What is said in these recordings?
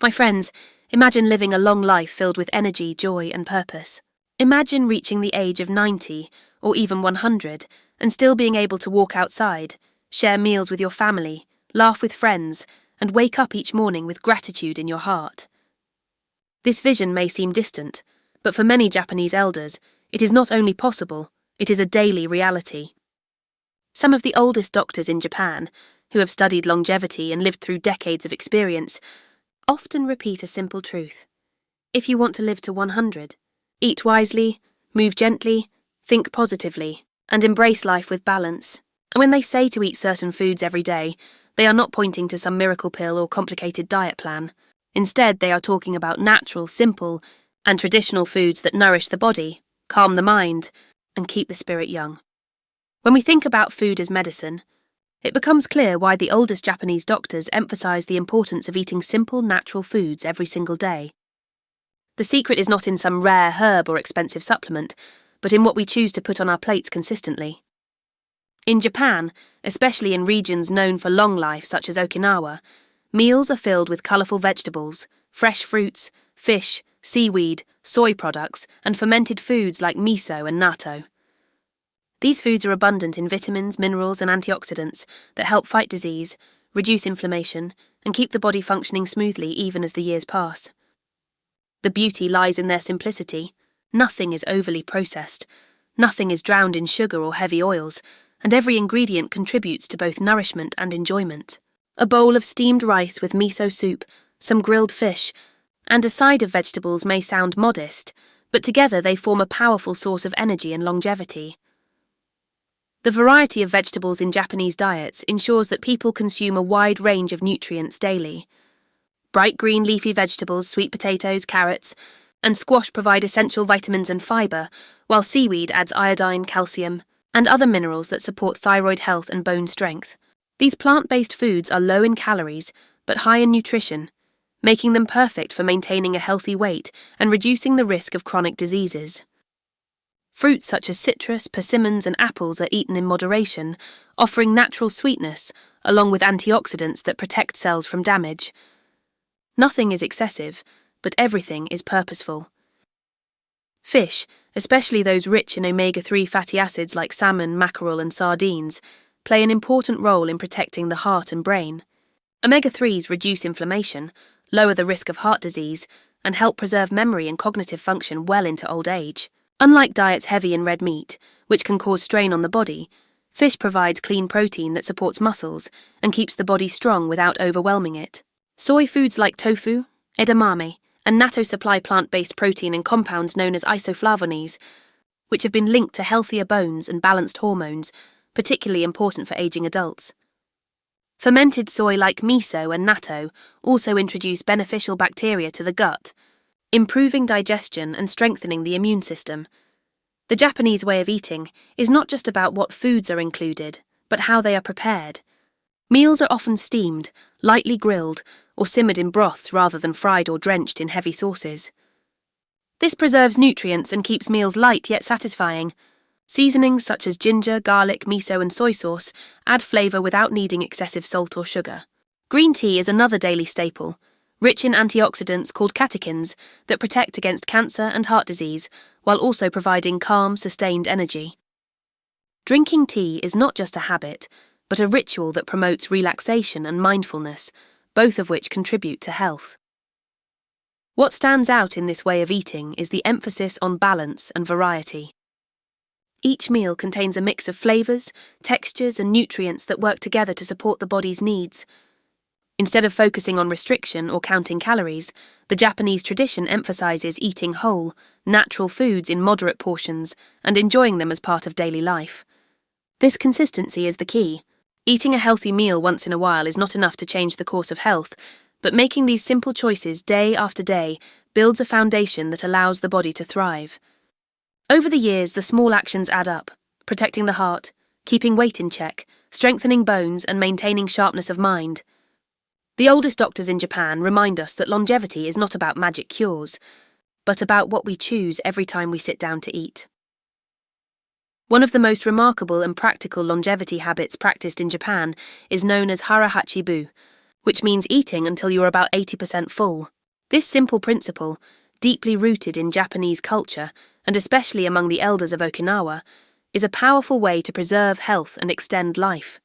My friends, imagine living a long life filled with energy, joy, and purpose. Imagine reaching the age of 90 or even 100 and still being able to walk outside, share meals with your family, laugh with friends, and wake up each morning with gratitude in your heart. This vision may seem distant, but for many Japanese elders, it is not only possible, it is a daily reality. Some of the oldest doctors in Japan, who have studied longevity and lived through decades of experience, often repeat a simple truth. If you want to live to 100, eat wisely, move gently, think positively, and embrace life with balance. And when they say to eat certain foods every day, they are not pointing to some miracle pill or complicated diet plan. Instead, they are talking about natural, simple, and traditional foods that nourish the body, calm the mind, and keep the spirit young. When we think about food as medicine, it becomes clear why the oldest Japanese doctors emphasize the importance of eating simple, natural foods every single day. The secret is not in some rare herb or expensive supplement, but in what we choose to put on our plates consistently. In Japan, especially in regions known for long life such as Okinawa, meals are filled with colourful vegetables, fresh fruits, fish, seaweed, soy products, and fermented foods like miso and natto. These foods are abundant in vitamins, minerals, and antioxidants that help fight disease, reduce inflammation, and keep the body functioning smoothly even as the years pass. The beauty lies in their simplicity. Nothing is overly processed, nothing is drowned in sugar or heavy oils, and every ingredient contributes to both nourishment and enjoyment. A bowl of steamed rice with miso soup, some grilled fish, and a side of vegetables may sound modest, but together they form a powerful source of energy and longevity. The variety of vegetables in Japanese diets ensures that people consume a wide range of nutrients daily. Bright green leafy vegetables, sweet potatoes, carrots, and squash provide essential vitamins and fibre, while seaweed adds iodine, calcium, and other minerals that support thyroid health and bone strength. These plant-based foods are low in calories, but high in nutrition, making them perfect for maintaining a healthy weight and reducing the risk of chronic diseases. Fruits such as citrus, persimmons, and apples are eaten in moderation, offering natural sweetness, along with antioxidants that protect cells from damage. Nothing is excessive, but everything is purposeful. Fish, especially those rich in omega-3 fatty acids like salmon, mackerel, and sardines, play an important role in protecting the heart and brain. Omega-3s reduce inflammation, lower the risk of heart disease, and help preserve memory and cognitive function well into old age. Unlike diets heavy in red meat, which can cause strain on the body, fish provides clean protein that supports muscles and keeps the body strong without overwhelming it. Soy foods like tofu, edamame, and natto supply plant-based protein and compounds known as isoflavones, which have been linked to healthier bones and balanced hormones, particularly important for aging adults. Fermented soy like miso and natto also introduce beneficial bacteria to the gut, improving digestion and strengthening the immune system. The Japanese way of eating is not just about what foods are included, but how they are prepared. Meals are often steamed, lightly grilled, or simmered in broths rather than fried or drenched in heavy sauces. This preserves nutrients and keeps meals light yet satisfying. Seasonings such as ginger, garlic, miso, and soy sauce add flavour without needing excessive salt or sugar. Green tea is another daily staple, rich in antioxidants called catechins that protect against cancer and heart disease, while also providing calm, sustained energy. Drinking tea is not just a habit, but a ritual that promotes relaxation and mindfulness, both of which contribute to health. What stands out in this way of eating is the emphasis on balance and variety. Each meal contains a mix of flavours, textures, and nutrients that work together to support the body's needs. Instead of focusing on restriction or counting calories, the Japanese tradition emphasises eating whole, natural foods in moderate portions and enjoying them as part of daily life. This consistency is the key. Eating a healthy meal once in a while is not enough to change the course of health, but making these simple choices day after day builds a foundation that allows the body to thrive. Over the years, the small actions add up, protecting the heart, keeping weight in check, strengthening bones, and maintaining sharpness of mind. The oldest doctors in Japan remind us that longevity is not about magic cures, but about what we choose every time we sit down to eat. One of the most remarkable and practical longevity habits practiced in Japan is known as hara hachibu, which means eating until you're about 80% full. This simple principle, deeply rooted in Japanese culture, and especially among the elders of Okinawa, is a powerful way to preserve health and extend life.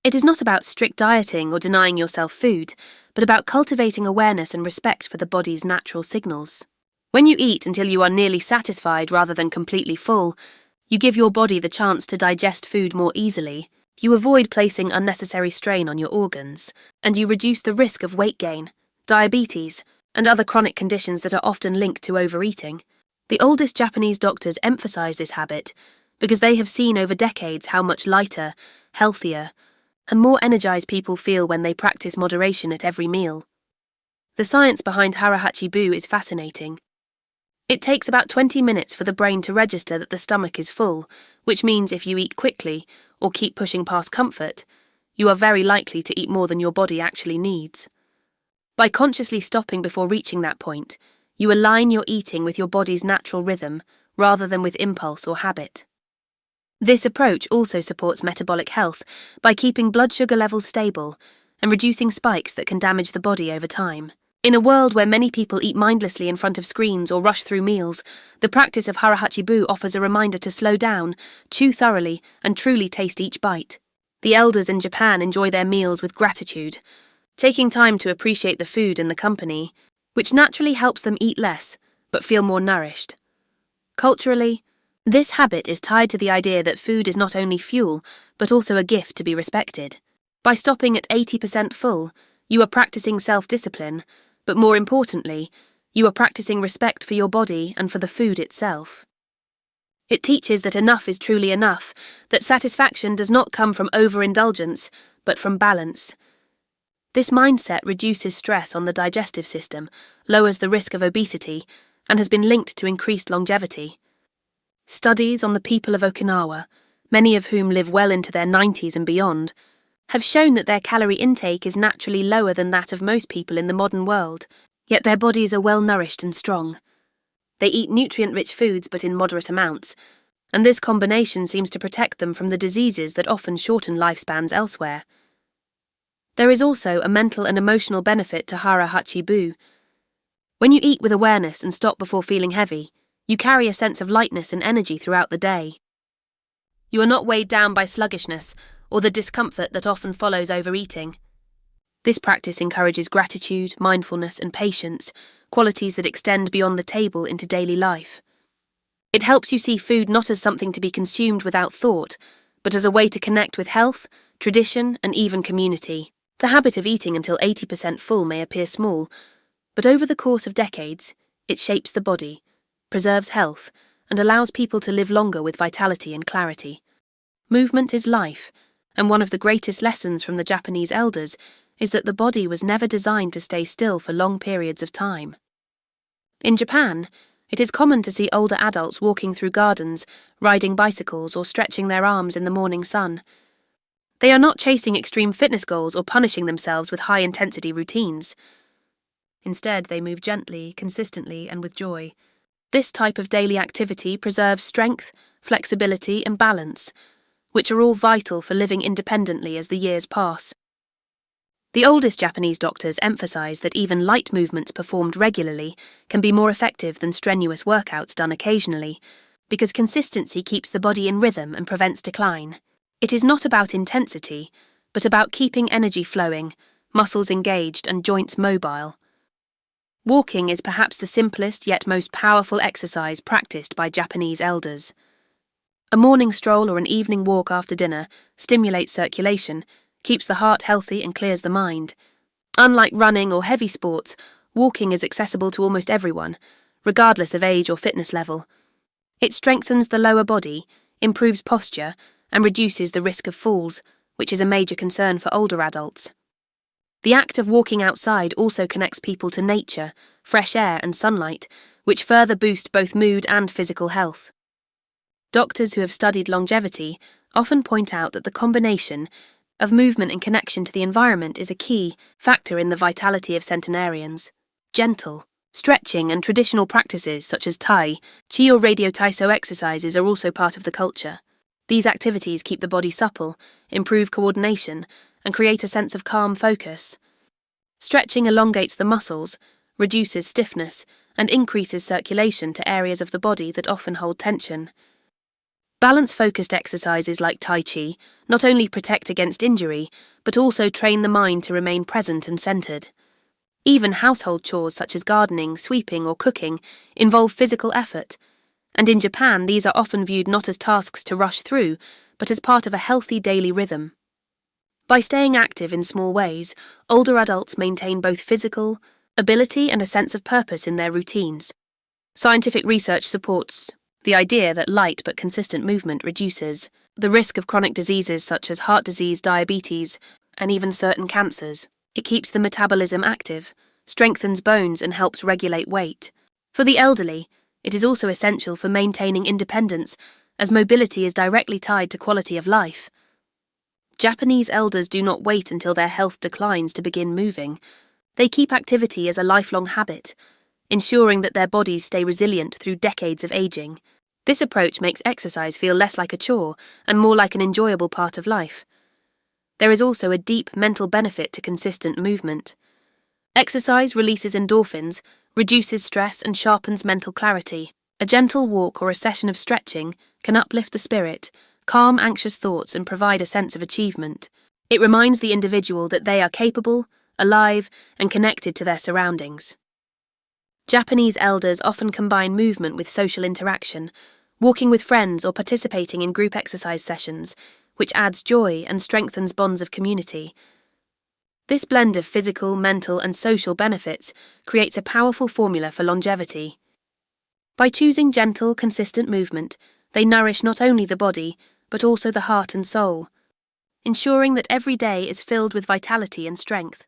It is not about strict dieting or denying yourself food, but about cultivating awareness and respect for the body's natural signals. When you eat until you are nearly satisfied rather than completely full, you give your body the chance to digest food more easily, you avoid placing unnecessary strain on your organs, and you reduce the risk of weight gain, diabetes, and other chronic conditions that are often linked to overeating. The oldest Japanese doctors emphasize this habit because they have seen over decades how much lighter, healthier, and more energized people feel when they practice moderation at every meal. The science behind harahachi-bu is fascinating. It takes about 20 minutes for the brain to register that the stomach is full, which means if you eat quickly or keep pushing past comfort, you are very likely to eat more than your body actually needs. By consciously stopping before reaching that point, you align your eating with your body's natural rhythm rather than with impulse or habit. This approach also supports metabolic health by keeping blood sugar levels stable and reducing spikes that can damage the body over time. In a world where many people eat mindlessly in front of screens or rush through meals, the practice of harahachi-bu offers a reminder to slow down, chew thoroughly, and truly taste each bite. The elders in Japan enjoy their meals with gratitude, taking time to appreciate the food and the company, which naturally helps them eat less, but feel more nourished. Culturally, this habit is tied to the idea that food is not only fuel, but also a gift to be respected. By stopping at 80% full, you are practicing self-discipline, but more importantly, you are practicing respect for your body and for the food itself. It teaches that enough is truly enough, that satisfaction does not come from overindulgence, but from balance. This mindset reduces stress on the digestive system, lowers the risk of obesity, and has been linked to increased longevity. Studies on the people of Okinawa, many of whom live well into their 90s and beyond, have shown that their calorie intake is naturally lower than that of most people in the modern world, yet their bodies are well nourished and strong. They eat nutrient-rich foods but in moderate amounts, and this combination seems to protect them from the diseases that often shorten lifespans elsewhere. There is also a mental and emotional benefit to harahachi-bu. When you eat with awareness and stop before feeling heavy, you carry a sense of lightness and energy throughout the day. You are not weighed down by sluggishness or the discomfort that often follows overeating. This practice encourages gratitude, mindfulness, and patience, qualities that extend beyond the table into daily life. It helps you see food not as something to be consumed without thought, but as a way to connect with health, tradition, and even community. The habit of eating until 80% full may appear small, but over the course of decades, it shapes the body, preserves health, and allows people to live longer with vitality and clarity. Movement is life, and one of the greatest lessons from the Japanese elders is that the body was never designed to stay still for long periods of time. In Japan, it is common to see older adults walking through gardens, riding bicycles, or stretching their arms in the morning sun. They are not chasing extreme fitness goals or punishing themselves with high-intensity routines. Instead, they move gently, consistently, and with joy. This type of daily activity preserves strength, flexibility, and balance, which are all vital for living independently as the years pass. The oldest Japanese doctors emphasize that even light movements performed regularly can be more effective than strenuous workouts done occasionally, because consistency keeps the body in rhythm and prevents decline. It is not about intensity, but about keeping energy flowing, muscles engaged, and joints mobile. Walking is perhaps the simplest yet most powerful exercise practiced by Japanese elders. A morning stroll or an evening walk after dinner stimulates circulation, keeps the heart healthy, and clears the mind. Unlike running or heavy sports, walking is accessible to almost everyone, regardless of age or fitness level. It strengthens the lower body, improves posture, and reduces the risk of falls, which is a major concern for older adults. The act of walking outside also connects people to nature, fresh air, and sunlight, which further boost both mood and physical health. Doctors who have studied longevity often point out that the combination of movement and connection to the environment is a key factor in the vitality of centenarians. Gentle, stretching, and traditional practices such as chi or radio taiso exercises are also part of the culture. These activities keep the body supple, improve coordination, and create a sense of calm focus. Stretching elongates the muscles, reduces stiffness, and increases circulation to areas of the body that often hold tension. Balance-focused exercises like Tai Chi not only protect against injury, but also train the mind to remain present and centered. Even household chores such as gardening, sweeping, or cooking involve physical effort, and in Japan these are often viewed not as tasks to rush through, but as part of a healthy daily rhythm. By staying active in small ways, older adults maintain both physical ability and a sense of purpose in their routines. Scientific research supports the idea that light but consistent movement reduces the risk of chronic diseases such as heart disease, diabetes, and even certain cancers. It keeps the metabolism active, strengthens bones, and helps regulate weight. For the elderly, it is also essential for maintaining independence, as mobility is directly tied to quality of life. Japanese elders do not wait until their health declines to begin moving. They keep activity as a lifelong habit, ensuring that their bodies stay resilient through decades of aging. This approach makes exercise feel less like a chore and more like an enjoyable part of life. There is also a deep mental benefit to consistent movement. Exercise releases endorphins, reduces stress, and sharpens mental clarity. A gentle walk or a session of stretching can uplift the spirit, calm anxious thoughts, and provide a sense of achievement. It reminds the individual that they are capable, alive, and connected to their surroundings. Japanese elders often combine movement with social interaction, walking with friends or participating in group exercise sessions, which adds joy and strengthens bonds of community. This blend of physical, mental, and social benefits creates a powerful formula for longevity. By choosing gentle, consistent movement, they nourish not only the body, but also the heart and soul, ensuring that every day is filled with vitality and strength.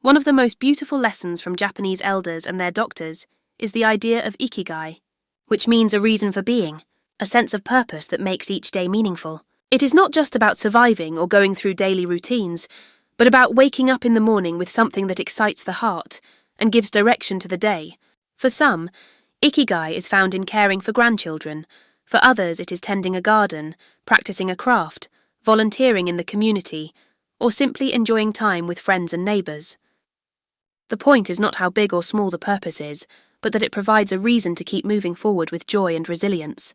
One of the most beautiful lessons from Japanese elders and their doctors is the idea of ikigai, which means a reason for being, a sense of purpose that makes each day meaningful. It is not just about surviving or going through daily routines, but about waking up in the morning with something that excites the heart and gives direction to the day. For some, ikigai is found in caring for grandchildren. For others, it is tending a garden, practicing a craft, volunteering in the community, or simply enjoying time with friends and neighbours. The point is not how big or small the purpose is, but that it provides a reason to keep moving forward with joy and resilience.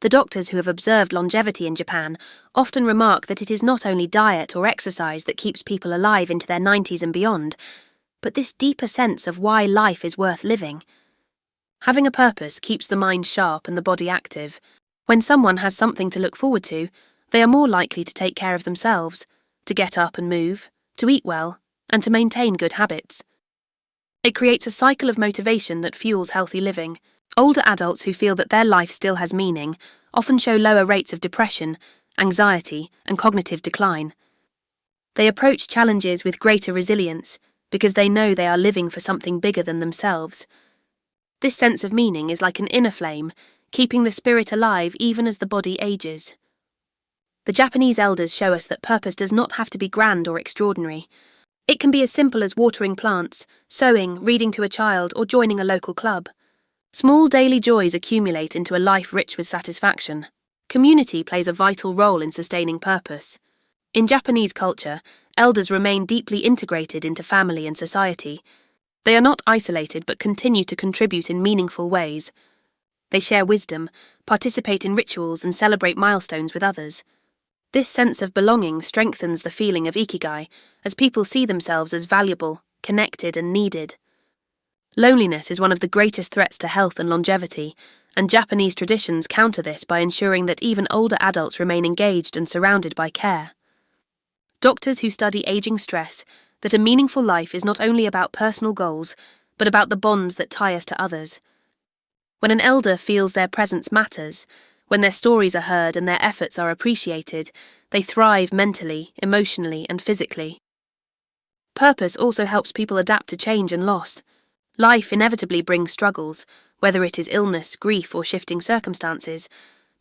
The doctors who have observed longevity in Japan often remark that it is not only diet or exercise that keeps people alive into their 90s and beyond, but this deeper sense of why life is worth living. Having a purpose keeps the mind sharp and the body active. When someone has something to look forward to, they are more likely to take care of themselves, to get up and move, to eat well, and to maintain good habits. It creates a cycle of motivation that fuels healthy living. Older adults who feel that their life still has meaning often show lower rates of depression, anxiety, and cognitive decline. They approach challenges with greater resilience because they know they are living for something bigger than themselves. This sense of meaning is like an inner flame, keeping the spirit alive even as the body ages. The Japanese elders show us that purpose does not have to be grand or extraordinary. It can be as simple as watering plants, sewing, reading to a child, or joining a local club. Small daily joys accumulate into a life rich with satisfaction. Community plays a vital role in sustaining purpose. In Japanese culture, elders remain deeply integrated into family and society. They are not isolated but continue to contribute in meaningful ways. They share wisdom, participate in rituals, and celebrate milestones with others. This sense of belonging strengthens the feeling of ikigai, as people see themselves as valuable, connected, and needed. Loneliness is one of the greatest threats to health and longevity, and Japanese traditions counter this by ensuring that even older adults remain engaged and surrounded by care. Doctors who study aging stress that a meaningful life is not only about personal goals, but about the bonds that tie us to others. When an elder feels their presence matters, when their stories are heard and their efforts are appreciated, they thrive mentally, emotionally, and physically. Purpose also helps people adapt to change and loss. Life inevitably brings struggles, whether it is illness, grief, or shifting circumstances,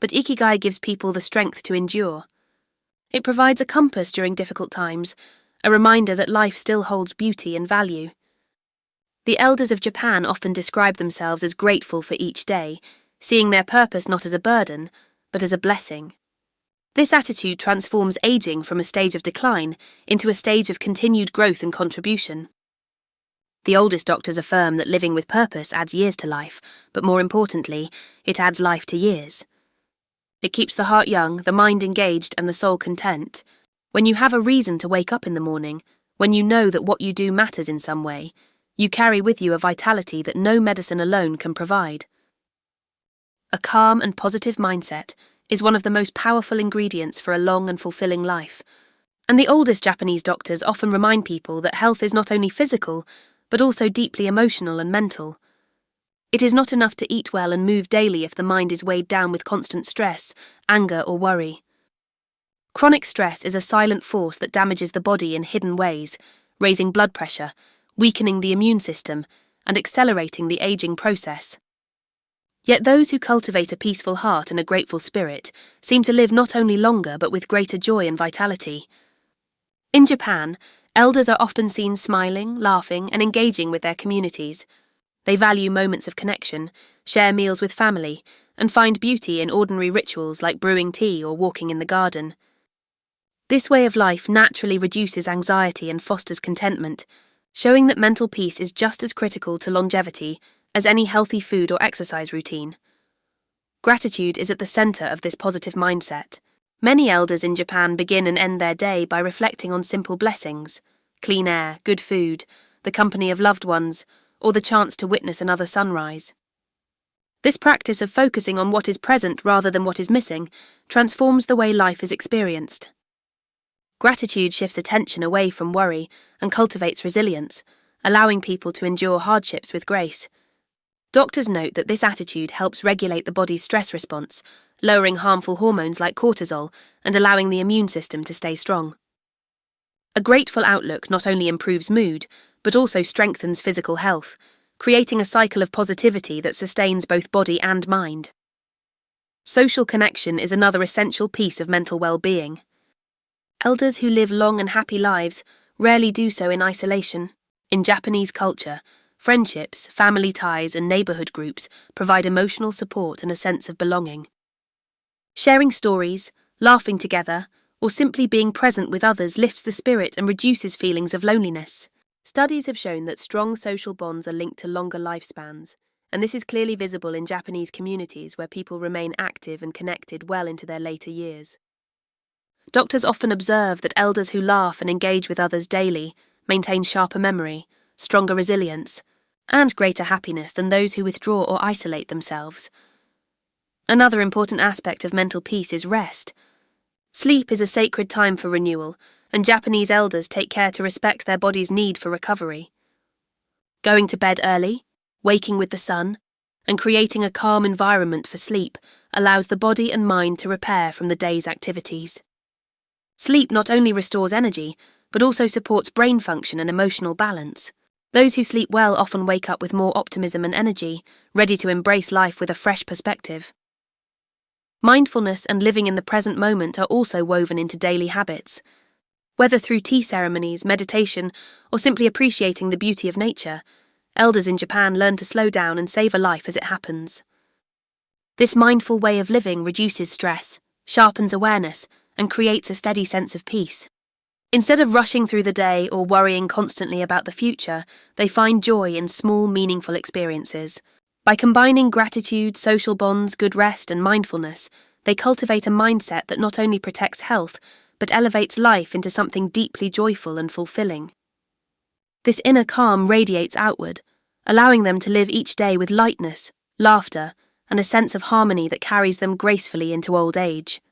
but ikigai gives people the strength to endure. It provides a compass during difficult times, a reminder that life still holds beauty and value. The elders of Japan often describe themselves as grateful for each day, seeing their purpose not as a burden, but as a blessing. This attitude transforms aging from a stage of decline into a stage of continued growth and contribution. The oldest doctors affirm that living with purpose adds years to life, but more importantly, it adds life to years. It keeps the heart young, the mind engaged, and the soul content. When you have a reason to wake up in the morning, when you know that what you do matters in some way, you carry with you a vitality that no medicine alone can provide. A calm and positive mindset is one of the most powerful ingredients for a long and fulfilling life. And the oldest Japanese doctors often remind people that health is not only physical, but also deeply emotional and mental. It is not enough to eat well and move daily if the mind is weighed down with constant stress, anger, or worry. Chronic stress is a silent force that damages the body in hidden ways, raising blood pressure, weakening the immune system, and accelerating the aging process. Yet those who cultivate a peaceful heart and a grateful spirit seem to live not only longer but with greater joy and vitality. In Japan, elders are often seen smiling, laughing, and engaging with their communities. They value moments of connection, share meals with family, and find beauty in ordinary rituals like brewing tea or walking in the garden. This way of life naturally reduces anxiety and fosters contentment, showing that mental peace is just as critical to longevity as any healthy food or exercise routine. Gratitude is at the center of this positive mindset. Many elders in Japan begin and end their day by reflecting on simple blessings: clean air, good food, the company of loved ones, or the chance to witness another sunrise. This practice of focusing on what is present rather than what is missing transforms the way life is experienced. Gratitude shifts attention away from worry and cultivates resilience, allowing people to endure hardships with grace. Doctors note that this attitude helps regulate the body's stress response, lowering harmful hormones like cortisol and allowing the immune system to stay strong. A grateful outlook not only improves mood, but also strengthens physical health, creating a cycle of positivity that sustains both body and mind. Social connection is another essential piece of mental well-being. Elders who live long and happy lives rarely do so in isolation. In Japanese culture, friendships, family ties, and neighborhood groups provide emotional support and a sense of belonging. Sharing stories, laughing together, or simply being present with others lifts the spirit and reduces feelings of loneliness. Studies have shown that strong social bonds are linked to longer lifespans, and this is clearly visible in Japanese communities where people remain active and connected well into their later years. Doctors often observe that elders who laugh and engage with others daily maintain sharper memory, stronger resilience, and greater happiness than those who withdraw or isolate themselves. Another important aspect of mental peace is rest. Sleep is a sacred time for renewal, and Japanese elders take care to respect their body's need for recovery. Going to bed early, waking with the sun, and creating a calm environment for sleep allows the body and mind to repair from the day's activities. Sleep not only restores energy, but also supports brain function and emotional balance. Those who sleep well often wake up with more optimism and energy, ready to embrace life with a fresh perspective. Mindfulness and living in the present moment are also woven into daily habits. Whether through tea ceremonies, meditation, or simply appreciating the beauty of nature, elders in Japan learn to slow down and savor life as it happens. This mindful way of living reduces stress, sharpens awareness, and creates a steady sense of peace. Instead of rushing through the day or worrying constantly about the future, they find joy in small, meaningful experiences. By combining gratitude, social bonds, good rest, and mindfulness, they cultivate a mindset that not only protects health, but elevates life into something deeply joyful and fulfilling. This inner calm radiates outward, allowing them to live each day with lightness, laughter, and a sense of harmony that carries them gracefully into old age.